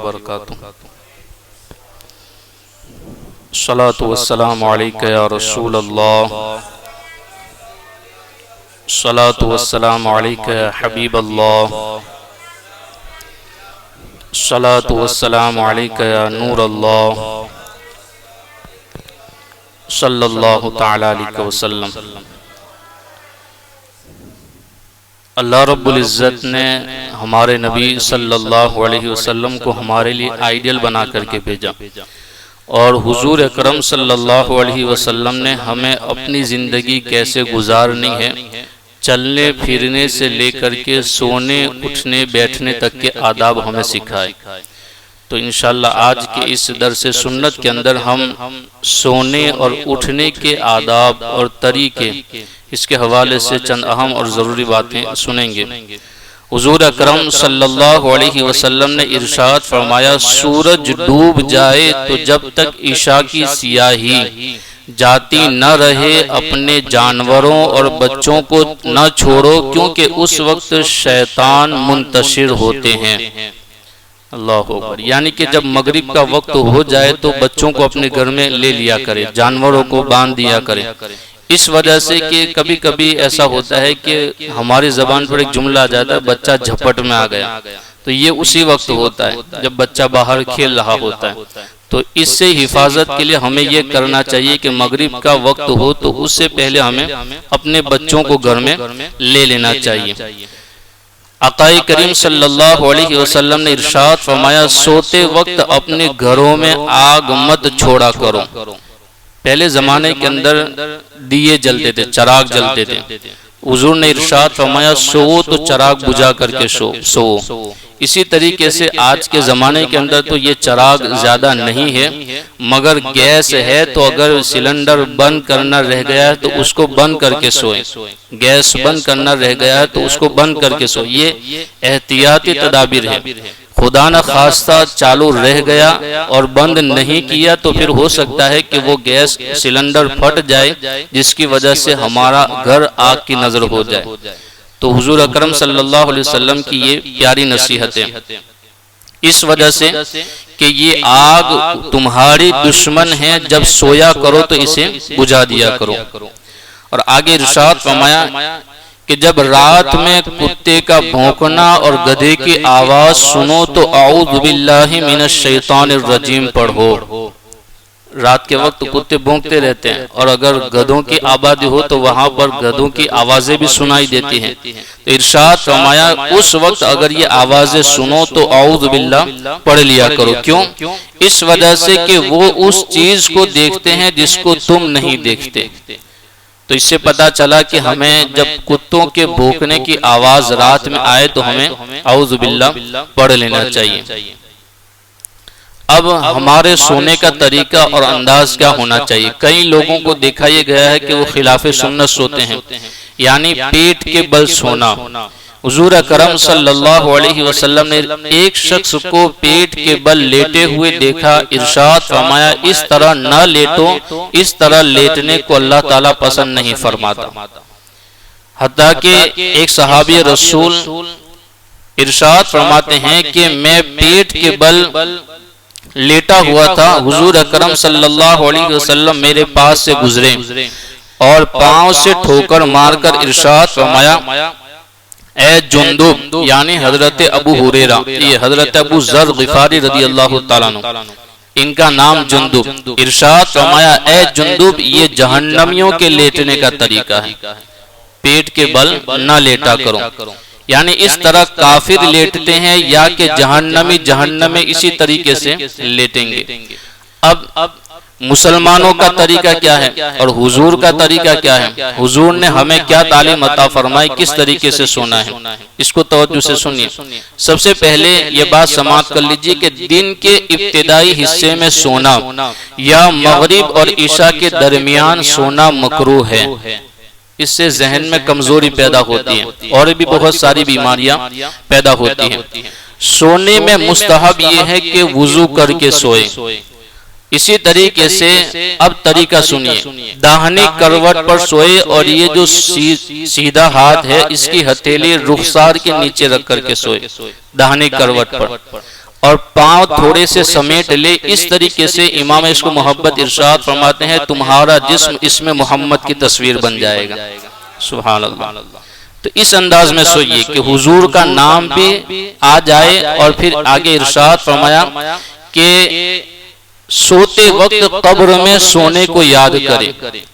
وبرکاتہ۔ الصلاۃ والسلام علیک یا رسول اللہ، الصلاۃ والسلام علیک یا حبیب اللہ، الصلاۃ والسلام علیک یا نور اللہ، صلی اللہ تعالی علیہ وسلم۔ اللہ رب العزت نے ہمارے نبی صلی اللہ علیہ وسلم کو ہمارے لیے آئیڈیل بنا کر کے بھیجا، اور حضور اکرم صلی اللہ علیہ وسلم نے ہمیں اپنی زندگی کیسے گزارنی ہے، چلنے پھرنے سے لے کر کے سونے اٹھنے بیٹھنے تک کے آداب ہمیں سکھائے۔ تو انشاءاللہ آج کے اس درس سنت کے اندر ہم سونے اور اٹھنے کے آداب اور طریقے، اس کے حوالے سے چند اہم اور ضروری باتیں سنیں گے۔ حضور اکرم صلی اللہ علیہ وسلم نے ارشاد فرمایا، سورج ڈوب جائے تو جب تک عشاء کی سیاہی جاتی نہ رہے اپنے جانوروں اور بچوں کو نہ چھوڑو، کیونکہ اس وقت شیطان منتشر ہوتے ہیں۔ اللہ اکبر، یعنی کہ جب مغرب کا وقت ہو جائے تو بچوں کو اپنے گھر میں لے لیا کرے، جانوروں کو باندھ دیا کرے۔ اس وجہ سے کہ کبھی کبھی ایسا ہوتا ہے کہ ہماری زبان پر ایک جملہ آ جاتا ہے، بچہ جھپٹ میں آ گیا، تو یہ اسی وقت ہوتا ہے جب بچہ باہر کھیل رہا ہوتا ہے۔ تو اس سے حفاظت کے لیے ہمیں یہ کرنا چاہیے کہ مغرب کا وقت ہو تو اس سے پہلے ہمیں اپنے بچوں کو گھر میں لے لینا چاہیے۔ آقا کریم صلی اللہ علیہ وسلم نے ارشاد فرمایا، سوتے وقت اپنے گھروں میں آگ مت چھوڑا کرو۔ پہلے زمانے کے اندر دیے جلتے تھے، چراغ جلتے تھے، حضور نے ارشاد فرمایا سو تو چراغ بجھا کر کے سو۔ اسی طریقے سے آج کے زمانے کے اندر تو یہ چراغ زیادہ نہیں ہے، مگر گیس ہے، تو اگر سلنڈر بند کرنا رہ گیا ہے تو اس کو بند کر کے سوئیں، گیس بند کرنا رہ گیا ہے تو اس کو بند کر کے سوئیں۔ یہ احتیاطی تدابیر ہے۔ خدا نہ خواستہ چالو رہ گیا اور بند نہیں کیا تو پھر ہو سکتا ہے کہ وہ گیس سلنڈر پھٹ جائے، جس کی وجہ سے ہمارا گھر آگ کی نظر ہو جائے۔ تو حضور اکرم صلی اللہ علیہ وسلم کی یہ پیاری نصیحت ہے، اس وجہ سے کہ یہ آگ تمہاری دشمن ہے، جب سویا کرو تو اسے بجھا دیا کرو۔ اور آگے ارشاد فرمایا کہ جب رات میں کتے کا بھونکنا اور گدھے کی آواز سنو تو اعوذ باللہ من الشیطان الرجیم پڑھو۔ رات کے وقت کتے بھونکتے رہتے ہیں، اور اگر گدھوں کی آبادی ہو تو وہاں پر گدھوں کی آوازیں بھی سنائی دیتی ہیں۔ تو ارشاد فرمایا اس وقت اگر یہ آوازیں سنو تو اعوذ باللہ پڑھ لیا کرو۔ کیوں؟ اس وجہ سے کہ وہ اس چیز کو دیکھتے ہیں جس کو تم نہیں دیکھتے۔ تو اس سے پتا چلا کہ ہمیں جب کتوں کے بھونکنے کی آواز رات میں آئے تو ہمیں اعوذ باللہ پڑھ لینا چاہیے۔ اب ہمارے سونے کا طریقہ اور انداز کیا ہونا چاہیے؟ کئی لوگوں کو دیکھا یہ گیا ہے کہ وہ خلاف سنت سوتے ہیں، یعنی پیٹ کے بل سونا۔ حضور اکرم صلی اللہ علیہ وسلم نے ایک شخص کو پیٹ کے بل لیٹے ہوئے دیکھا، ارشاد فرمایا اس طرح نہ لیٹو، اس طرح لیٹنے کو اللہ تعالیٰ پسند نہیں فرماتا۔ حتیٰ کہ ایک صحابی رسول ارشاد فرماتے ہیں کہ میں پیٹ کے بل لیٹا ہوا تھا، حضور اکرم صلی اللہ علیہ وسلم میرے پاس سے گزرے اور پاؤں سے ٹھوکر مار کر ارشاد فرمایا، اے جندب، یعنی حضرت ابو ہریرہ، یہ حضرت ابو ذر غفاری رضی اللہ تعالیٰ عنہ، ان کا نام جندب، ارشاد فرمایا اے جندب، یہ جہنمیوں کے لیٹنے کا طریقہ ہے، پیٹ کے بل نہ لیٹا کرو۔ یعنی اس طرح کافر لیٹتے ہیں یا کہ جہنمی جہنم میں اسی طریقے سے لیٹیں گے۔ اب مسلمانوں کا طریقہ کیا ہے اور حضور کا طریقہ کیا ہے؟ حضور نے ہمیں کیا تعلیم عطا فرمائی، کس طریقے سے سونا ہے، اس کو توجہ سے سنیے۔ سب سے پہلے یہ بات سماعت کر لیجئے کہ دن کے ابتدائی حصے میں سونا یا مغرب اور عشاء کے درمیان سونا مکروہ ہے۔ اس سے ذہن میں کمزوری پیدا ہوتی ہے اور بھی بہت ساری بیماریاں پیدا ہوتی ہیں۔ سونے میں مستحب یہ ہے کہ وضو کر کے سوئے۔ اسی طریقے سے اب طریقہ سنیے، داہنی کروٹ پر سوئے اور یہ جو سیدھا ہاتھ ہے اس کی ہتھیلی رخسار کے نیچے رکھ کر کے سوئے، داہنی کروٹ پر۔ اور پاؤں تھوڑے سے سمیٹ لے، اس طریقے سے امام عشق و محبت ارشاد فرماتے ہیں تمہارا جسم اس میں محمد کی تصویر بن جائے گا۔ سبحان اللہ۔ تو اس انداز میں سوئیے کہ حضور کا نام بھی آ جائے، اور پھر آگے ارشاد فرمایا کہ سوتے وقت قبر میں سونے کو یاد کرے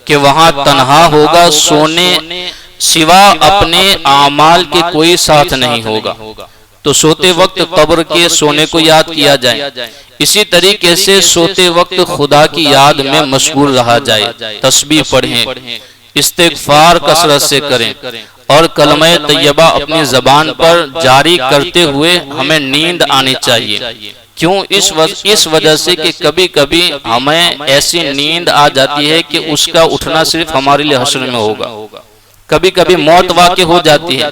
کہ وہاں تنہا ہوگا، سونے سوا اپنے اعمال کے کوئی ساتھ نہیں ہوگا۔ تو سوتے وقت قبر کے سونے کو یاد کیا جائے، اسی طریقے سے سوتے وقت خدا کی یاد میں مشغول رہا جائے، تسبیح پڑھیں، استغفار کثرت سے کریں، اور کلمہ طیبہ اپنی زبان پر جاری کرتے ہوئے ہمیں نیند آنی چاہیے۔ کیوں؟ اس وجہ سے کہ کبھی کبھی ہمیں ایسی نیند آ جاتی ہے کہ اس کا اٹھنا صرف ہمارے لیے حشر میں ہوگا، کبھی کبھی موت واقع ہو جاتی ہے،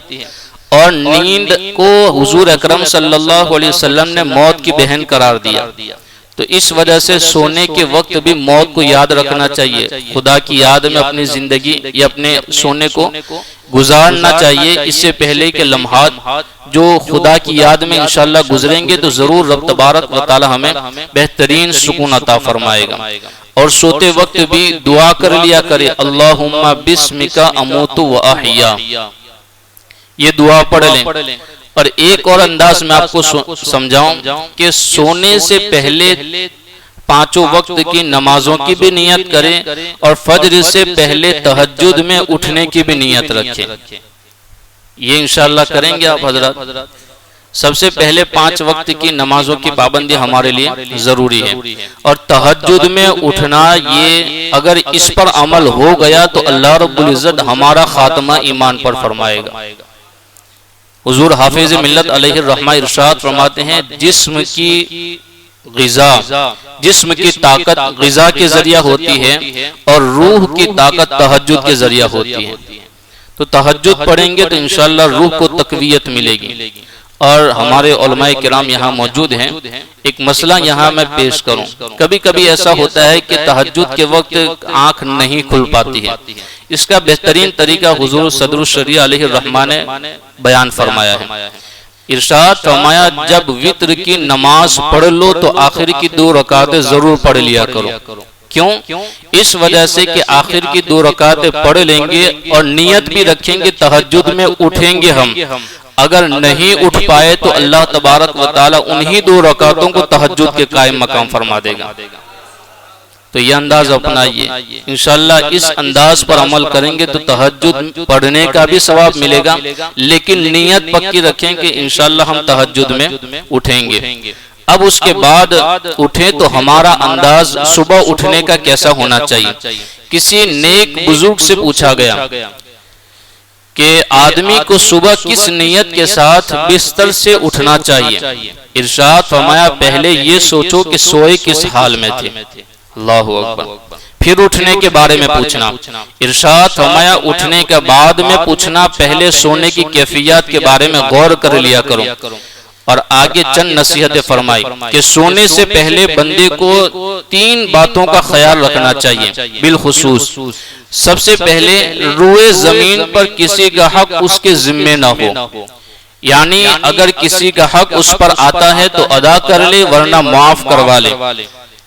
اور نیند کو حضور اکرم صلی اللہ علیہ وسلم نے موت کی بہن قرار دیا۔ تو اس وجہ سے سونے کے وقت بھی موت کو یاد رکھنا چاہیے، خدا کی یاد میں اپنی زندگی یا اپنے سونے کو گزارنا چاہیے۔ اس سے پہلے کے لمحات جو خدا کی یاد میں انشاءاللہ گزریں گے تو ضرور رب تبارک و تعالی ہمیں بہترین سکون عطا فرمائے گا۔ اور سوتے وقت بھی دعا کر لیا کرے، اللہم بسمک اموت و احیا، یہ دعا پڑھ لیں۔ اور ایک اور انداز میں آپ کو سمجھاؤں کہ سونے سے پہلے پانچوں وقت کی نمازوں کی بھی نیت کریں، اور فجر سے پہلے تہجد میں اٹھنے کی بھی نیت رکھیں۔ یہ انشاءاللہ کریں گے آپ حضرات۔ سب سے پہلے 5 وقت کی نمازوں کی پابندی ہمارے لیے ضروری ہے، اور تہجد میں اٹھنا، یہ اگر اس پر عمل ہو گیا تو اللہ رب العزت ہمارا خاتمہ ایمان پر فرمائے گا۔ حضور حافظ ملت علیہ الرحمہ ارشاد فرماتے ہیں جسم کی غذا، جسم کی طاقت غذا کے ذریعہ ہوتی ہے، اور روح کی طاقت تہجد کے ذریعہ ہوتی ہے۔ تو تہجد پڑھیں گے تو انشاءاللہ روح کو تقویت ملے گی۔ اور ہمارے علماء کرام یہاں موجود ہیں، ایک مسئلہ یہاں میں پیش کروں۔ کبھی کبھی ایسا ہوتا ہے کہ تہجد کے وقت آنکھ نہیں کھل پاتی ہے، اس کا بہترین طریقہ حضور صدر الشریعہ علیہ الرحمہ نے بیان فرمایا ہے۔ ارشاد فرمایا جب وتر کی نماز پڑھ لو تو آخر کی 2 رکعتیں ضرور پڑھ لیا کرو۔ کیوں؟ اس وجہ سے کہ آخر کی 2 رکعتیں پڑھ لیں گے اور نیت بھی رکھیں گے تہجد میں اٹھیں گے ہم، اگر نہیں اٹھ پائے تو اللہ تبارک و تعالی انہی 2 رکعتوں کو تہجد کے قائم مقام فرما دے گا۔ تو یہ انداز اپنائیے، انشاءاللہ اس انداز پر عمل کریں گے تو تہجد پڑھنے کا بھی ثواب ملے گا، لیکن نیت پکی رکھیں کہ انشاءاللہ ہم تہجد میں اٹھیں گے۔ اب اس کے بعد اٹھیں تو ہمارا انداز صبح اٹھنے کا کیسا ہونا چاہیے؟ کسی نیک بزرگ سے پوچھا گیا کہ آدمی کو صبح کس نیت کے ساتھ بستر سے اٹھنا چاہیے؟ ارشاد فرمایا پہلے یہ سوچو کہ سوئے کس حال میں تھے، اللہ اکبر، پھر اٹھنے کے بارے میں پوچھنا۔ ارشاد فرمایا اٹھنے کے بعد میں پوچھنا، پہلے سونے کی کیفیات کے بارے میں غور کر لیا کرو۔ اور آگے چند نصیحتیں فرمائی کہ سونے سے پہلے بندے کو 3 باتوں کا خیال رکھنا چاہیے بالخصوص۔ سب سے پہلے روئے زمین پر کسی کا حق اس کے ذمے نہ ہو، یعنی اگر کسی کا حق اس پر آتا ہے تو ادا کر لے ورنہ معاف کروا لے،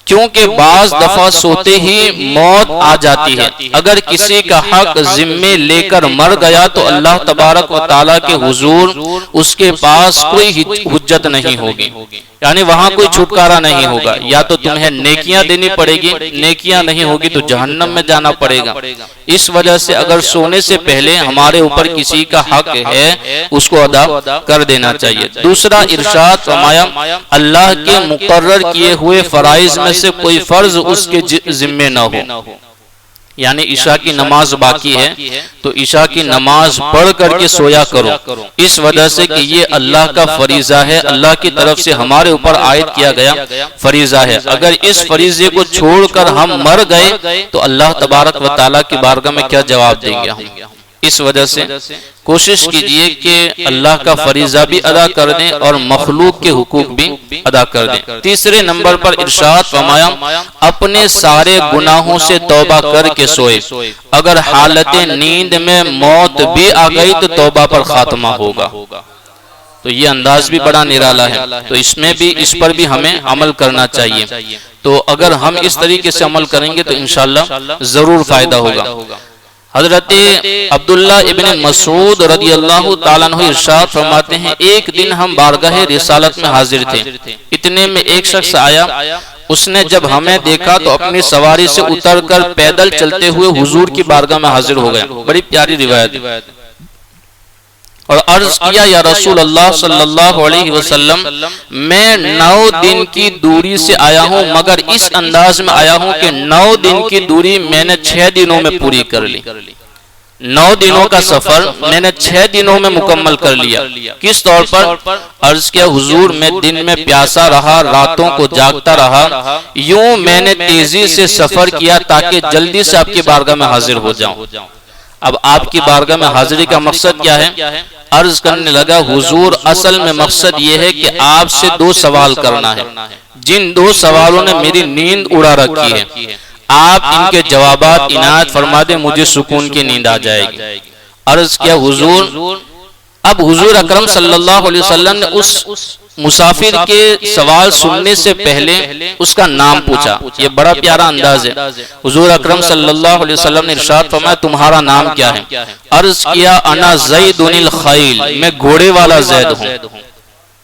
کیونکہ بعض دفعہ سوتے ہی موت آ جاتی ہے۔ اگر کسی کا حق ذمے لے کر مر گیا تو اللہ تبارک و تعالیٰ کے حضور اس کے پاس کوئی حجت نہیں ہوگی، یعنی وہاں کوئی چھٹکارا نہیں ہوگا، یا تو تمہیں نیکیاں دینی پڑے گی، نیکیاں نہیں ہوگی تو جہنم میں جانا پڑے گا۔ اس وجہ سے اگر سونے سے پہلے ہمارے اوپر کسی کا حق ہے اس کو ادا کر دینا چاہیے۔ دوسرا ارشاد فرمایا اللہ کے مقرر کیے ہوئے فرائض میں سے کوئی فرض اس کے ذمے نہ ہو، یعنی عشاء کی نماز باقی ہے تو عشاء کی نماز پڑھ کر کے سویا کرو، اس وجہ سے کہ یہ اللہ کا فریضہ ہے، اللہ کی طرف سے ہمارے اوپر عائد کیا گیا فریضہ ہے۔ اگر اس فریضے کو چھوڑ کر ہم مر گئے تو اللہ تبارک و تعالیٰ کی بارگاہ میں کیا جواب دیں گے ہم؟ اس وجہ سے کوشش کیجئے کہ اللہ کا فریضہ بھی ادا کر دیں اور مخلوق کے حقوق بھی ادا کر دیں۔ تیسرے نمبر پر ارشاد فرمایا اپنے سارے گناہوں سے توبہ کر کے سوئے، اگر حالت نیند میں موت بھی آ گئی تو توبہ پر خاتمہ ہوگا۔ تو یہ انداز بھی بڑا نرالا ہے، تو اس میں بھی اس پر بھی ہمیں عمل کرنا چاہیے۔ تو اگر ہم اس طریقے سے عمل کریں گے تو انشاءاللہ ضرور فائدہ ہوگا۔ حضرت عبداللہ ابن مسعود رضی اللہ تعالیٰ عنہ ارشاد فرماتے ہیں ایک دن ہم بارگاہ رسالت میں حاضر تھے، اتنے میں ایک شخص آیا، اس نے جب ہمیں دیکھا تو اپنی سواری سے اتر کر پیدل چلتے ہوئے حضور کی بارگاہ میں حاضر ہو گیا۔ بڑی پیاری روایت، اور عرض کیا یا رسول اللہ صلی اللہ علیہ وسلم میں 9 دن کی دوری سے آیا ہوں، مگر اس انداز میں آیا ہوں کہ 9 دن کی دوری میں نے 6 دنوں میں پوری کر لی۔ 9 دنوں کا سفر میں نے 6 دنوں میں مکمل کر لیا۔ کس طور پر؟ عرض کیا حضور میں دن میں پیاسا رہا، راتوں کو جاگتا رہا، یوں میں نے تیزی سے سفر کیا تاکہ جلدی سے آپ کی بارگاہ میں حاضر ہو جاؤں۔ اب آپ کی بارگاہ میں حاضری کا مقصد کیا ہے؟ عرض کرنے لگا حضور اصل میں مقصد یہ ہے کہ آپ سے 2 سوال کرنا ہے، جن 2 سوالوں نے میری نیند اڑا رکھی ہے، آپ ان کے جوابات عنایت فرما دیں، مجھے سکون کی نیند آ جائے گی۔ عرض کیا حضور، اب حضور اکرم صلی اللہ علیہ وسلم نے اس مسافر کے سوال سننے سے پہلے اس کا نام پوچھا۔ یہ بڑا پیارا انداز ہے۔ حضور اکرم صلی اللہ علیہ وسلم نے ارشاد فرمایا تمہارا نام کیا ہے؟ عرض کیا انا زید الخیل، میں گھوڑے والا زید ہوں۔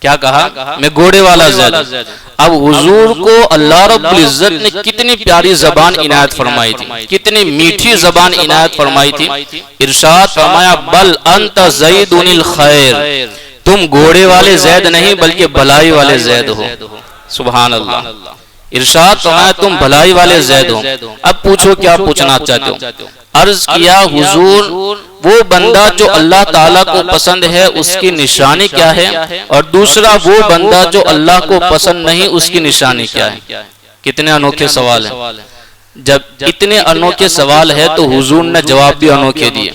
کیا کہا؟ میں گھوڑے والا زید ہوں۔ اب حضور کو اللہ رب العزت نے کتنی پیاری زبان عنایت فرمائی تھی، کتنی میٹھی زبان عنایت فرمائی تھی۔ ارشاد فرمایا بل انت زید الخیر، تم گھوڑے والے زید نہیں بلکہ بھلائی والے زید ہو۔ سبحان اللہ۔ ارشاد فرمایا تم بھلائی والے زید ہو۔ اب پوچھو کیا پوچھنا چاہتے ہو؟ عرض کیا حضور وہ بندہ جو اللہ تعالیٰ کو پسند ہے اس کی نشانی کیا ہے، اور دوسرا وہ بندہ جو اللہ کو پسند نہیں اس کی نشانی کیا ہے؟ کتنے انوکھے سوال ہیں۔ جب اتنے انوکھے سوال ہے تو حضور نے جواب بھی انوکھے دیے۔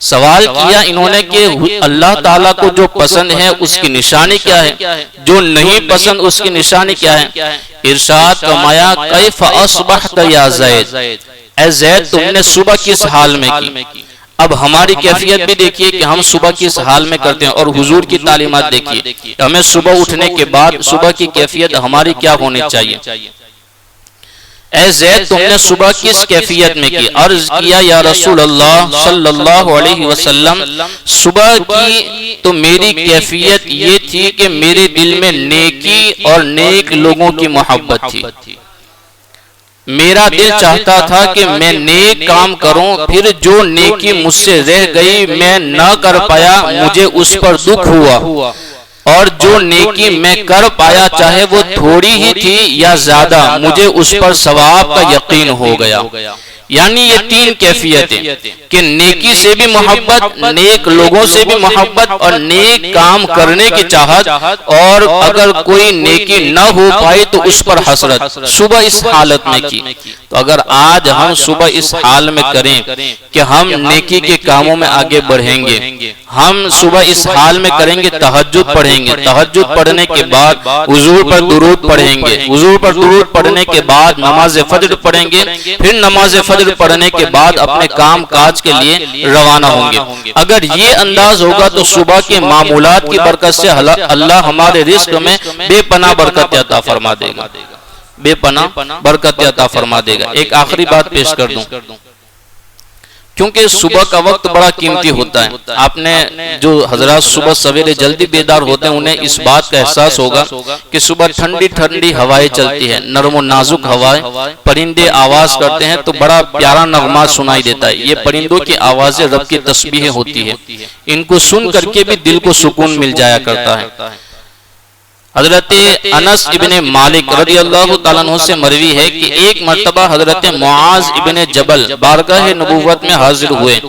سوال کیا انہوں نے کہ اللہ تعالیٰ کو جو پسند ہے اس کی نشانی کیا ہے، جو نہیں پسند اس کی نشانی کیا ہے؟ ارشاد فرمایا کیف اصبحت یا زید، اے زید تم نے صبح کس حال میں کی؟ اب ہماری کیفیت بھی دیکھیے کہ ہم صبح کس حال میں کرتے ہیں، اور حضور کی تعلیمات دیکھیے ہمیں صبح اٹھنے کے بعد صبح کی کیفیت ہماری کیا ہونی چاہیے۔ اے زید تم نے صبح کس کیفیت میں کی؟ عرض کیا یا رسول اللہ صلی اللہ علیہ وسلم صبح کی تو میری کیفیت یہ تھی کہ میرے دل میں نیکی اور نیک لوگوں کی محبت تھی۔ میرا دل چاہتا تھا کہ میں نیک کام کروں، پھر جو نیکی مجھ سے رہ گئی میں نہ کر پایا مجھے اس پر دکھ ہوا، اور جو نیکی میں کر پایا چاہے وہ تھوڑی ہی تھی یا زیادہ مجھے اس پر ثواب کا یقین ہو گیا۔ یعنی یہ 3 کیفیتیں کہ نیکی سے بھی محبت، نیک لوگوں سے بھی محبت، اور نیک کام کرنے کی چاہت، اور اگر کوئی نیکی نہ ہو پائے تو اس پر حسرت۔ صبح اس حالت میں کی، تو اگر آج ہم صبح اس حال میں کریں کہ ہم نیکی کے کاموں میں آگے بڑھیں گے، ہم صبح اس حال میں کریں گے تہجد پڑھیں گے، تہجد پڑھنے کے بعد حضور پر درود پڑھیں گے، حضور پر درود پڑھنے کے بعد نماز فجر پڑھیں گے، پھر نماز فجر پڑھنے کے بعد اپنے کام کاج کے لیے روانہ ہوں گے۔ اگر یہ انداز ہوگا تو صبح کے معمولات کی برکت سے اللہ ہمارے رزق میں بے پناہ برکت عطا فرما دے گا، بے پناہ برکت عطا فرما دے گا۔ ایک آخری بات پیش کر دوں، کیونکہ صبح کا وقت بڑا قیمتی ہوتا ہے۔ آپ نے جو حضرات صبح سویرے جلدی بیدار ہوتے ہیں انہیں اس بات کا احساس ہوگا کہ صبح ٹھنڈی ٹھنڈی ہوائیں چلتی ہے، نرم و نازک ہوائیں، پرندے آواز کرتے ہیں تو بڑا پیارا نغمہ سنائی دیتا ہے۔ یہ پرندوں کی آوازیں رب کی تسبیحیں ہوتی ہیں، ان کو سن کر کے بھی دل کو سکون مل جایا کرتا ہے۔ حضرت انس ابن مالک رضی اللہ تعالیٰ عنہ سے مروی ہے کہ ایک مرتبہ حضرت معاذ ابن جبل بارگاہ نبوت میں حاضر ہوئے۔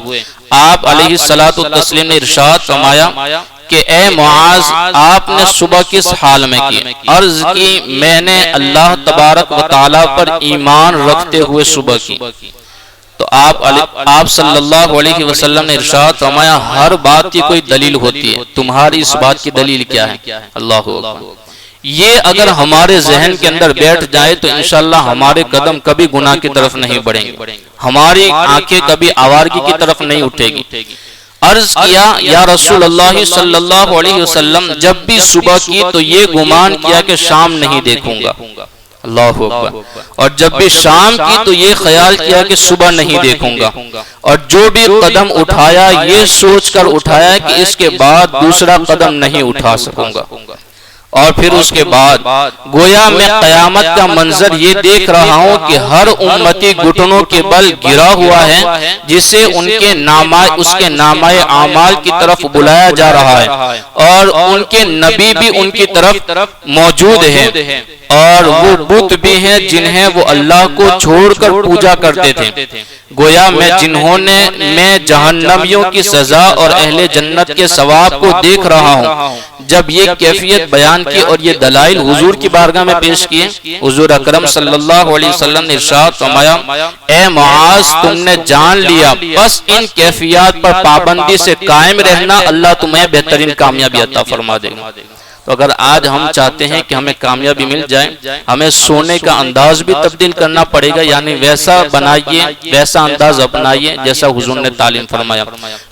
آپ علیہ الصلوۃ والتسلیم نے ارشاد فرمایا کہ اے معاذ آپ نے صبح کس حال میں کی؟ عرض کی میں نے اللہ تبارک و تعالیٰ پر ایمان رکھتے ہوئے صبح کی۔ تو آپ صلی اللہ علیہ وسلم نے ارشاد فرمایا ہر بات کی کوئی دلیل ہوتی ہے، تمہاری اس بات کی دلیل کیا ہے؟ اللہ اکبر۔ یہ اگر ہمارے ذہن کے اندر بیٹھ جائے تو انشاءاللہ ہمارے قدم کبھی گناہ کی طرف نہیں بڑھیں گے، ہماری آنکھیں کبھی آوارگی کی طرف نہیں اٹھے گی۔ عرض کیا یا رسول اللہ صلی اللہ علیہ وسلم جب بھی صبح کی تو یہ گمان کیا کہ شام نہیں دیکھوں گا، اللہ اکبر، اور جب بھی شام کی تو یہ خیال کیا کہ صبح نہیں دیکھوں گا، اور جو بھی قدم اٹھایا یہ سوچ کر اٹھایا کہ اس کے بعد دوسرا قدم نہیں اٹھا سکوں گا، اور پھر اس کے بعد گویا میں قیامت کا منظر یہ دیکھ رہا ہوں کہ ہر امتی گھٹنوں کے بل گرا ہوا ہے جسے اس کے نامہ اعمال کی طرف بلایا جا رہا ہے، اور ان کے نبی بھی ان کی طرف موجود ہیں، اور وہ بت بھی ہیں جنہیں وہ اللہ کو چھوڑ کر پوجا کرتے تھے۔ گویا میں جہنمیوں کی سزا اور اہل جنت کے ثواب کو دیکھ رہا ہوں۔ جب یہ کیفیت بیان کی اور یہ دلائل حضور کی بارگاہ میں پیش کیے، حضور اکرم صلی اللہ علیہ وسلم نے ارشاد فرمایا، اے معاذ تم نے جان لیا، بس ان کیفیات پر پابندی سے قائم رہنا، اللہ تمہیں بہترین کامیابی عطا فرما دے گا۔ تو اگر آج ہم چاہتے ہیں کہ ہمیں کامیابی مل جائے، ہمیں سونے کا انداز بھی تبدیل کرنا پڑے گا، یعنی ویسا بنائیے، ویسا انداز اپنائیے جیسا حضور نے تعلیم فرمایا۔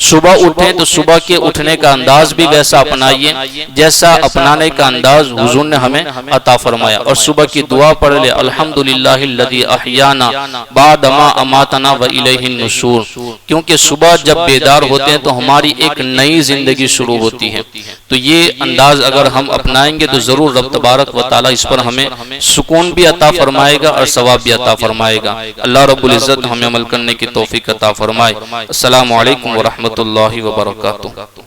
صبح اٹھیں تو صبح کے اٹھنے کا انداز بھی ویسا اپنائیے جیسا اپنانے کا انداز حضور نے ہمیں عطا فرمایا، اور صبح کی دعا پڑھ لے، الحمدللہ الذی احیانا بعد ما اماتنا والیہ النشور، کیونکہ صبح جب بیدار ہوتے ہیں تو ہماری ایک نئی زندگی شروع ہوتی ہے۔ تو یہ انداز اگر ہم اپنائیں گے تو ضرور رب تبارک و تعالی اس پر ہمیں سکون بھی عطا فرمائے گا اور ثواب بھی عطا فرمائے گا۔ اللہ رب العزت ہمیں عمل کرنے کی توفیق عطا فرمائے۔ السلام علیکم ورحمۃ اللہ وبرکاتہ۔